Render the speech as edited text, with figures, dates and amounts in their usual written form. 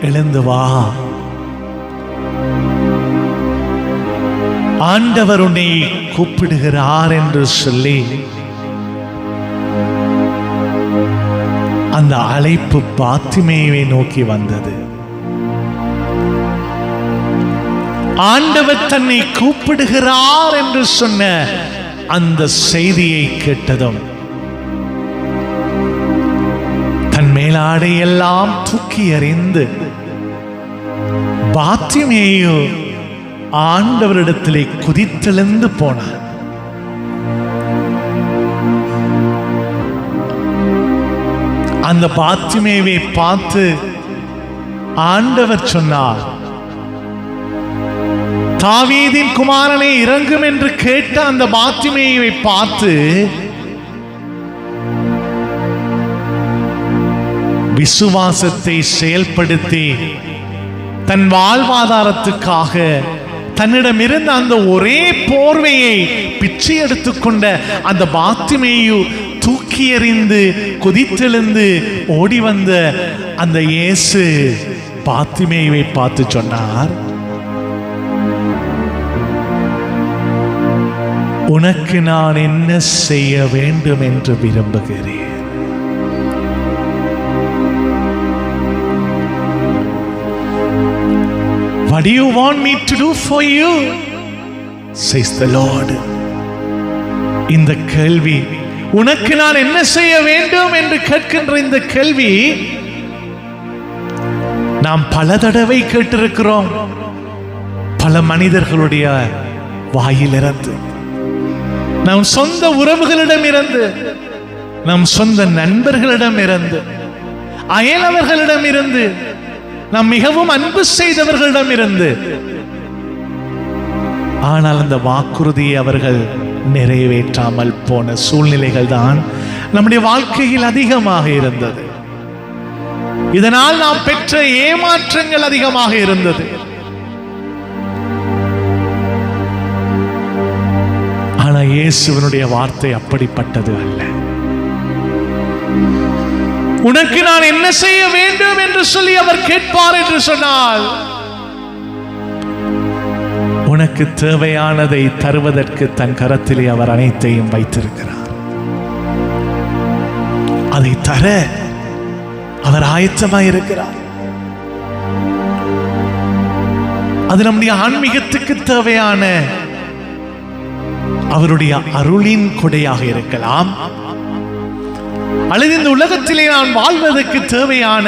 எழுந்து வா, ஆண்டவர் உன்னை கூப்பிடுகிறார் என்று சொல்லி அந்த அழைப்பு பாத்திமேயை நோக்கி வந்தது. ஆண்டவர் தன்னை கூப்பிடுகிறார் என்று சொன்ன அந்த செய்தியை கேட்டதும் தன் மேலாடை எல்லாம் தூக்கி எறிந்து பாத்திமேயு ஆண்டவரிடத்திலே குதித்தெழுந்து போனார். அந்த பாத்திமேயை பார்த்து ஆண்டவர் சொன்னார், தாவீதின் குமாரனை இறங்கும் என்று கேட்ட அந்த பாத்திமேயை பார்த்து விசுவாசத்தை செயல்படுத்தி தன் வாழ்வாதாரத்துக்காக தன்னிடமிருந்த அந்த ஒரே போர்வையை பிச்சை எடுத்துக்கொண்ட அந்த பாத்திமேயு தூக்கி எறிந்து குதித்தெழுந்து ஓடி வந்த அந்த இயேசு பாத்திமேயை பார்த்து சொன்னார், உனக்கு நான் என்ன செய்ய வேண்டும் என்று விரும்புகிறேன்? What do you want me to do for you? Says the Lord. இந்த கேள்வி, உனக்கு நான் என்ன செய்ய வேண்டும் என்று கேட்கின்ற இந்த கேள்வி நாம் பல தடவை கேட்டிருக்கிறோம். பல மனிதர்களுடைய வாயிலிருந்து, நம் சொந்த உறவுகளிடம் இருந்து, நம் சொந்த நண்பர்களிடம் இருந்து, அயலவர்களிடம் இருந்து, நாம் மிகவும் அன்பு செய்தவர்களிடம் இருந்து. ஆனால் அந்த வாக்குறுதியை அவர்கள் நிறைவேற்றாமல் போன சூழ்நிலைகள் தான் நம்முடைய வாழ்க்கையில் அதிகமாக இருந்தது. இதனால் நாம் பெற்ற ஏமாற்றங்கள் அதிகமாக இருந்தது. ஆனா இயேசுவினுடைய வார்த்தை அப்படிப்பட்டது அல்ல. உனக்கு நான் என்ன செய்ய வேண்டும் என்று சொல்லி அவர் கேட்பார் என்று சொன்னால், உனக்கு தேவையானதை தருவதற்கு தன் கரத்திலே அவர் அனைத்தையும் வைத்திருக்கிறார். அதை தர அவர் ஆயத்தமாய் இருக்கிறார். அது நம்முடைய ஆன்மீகத்துக்கு தேவையான அவருடைய அருளின் கொடையாக இருக்கலாம், அல்லது இந்த உலகத்திலே நான் வாழ்வதற்கு தேவையான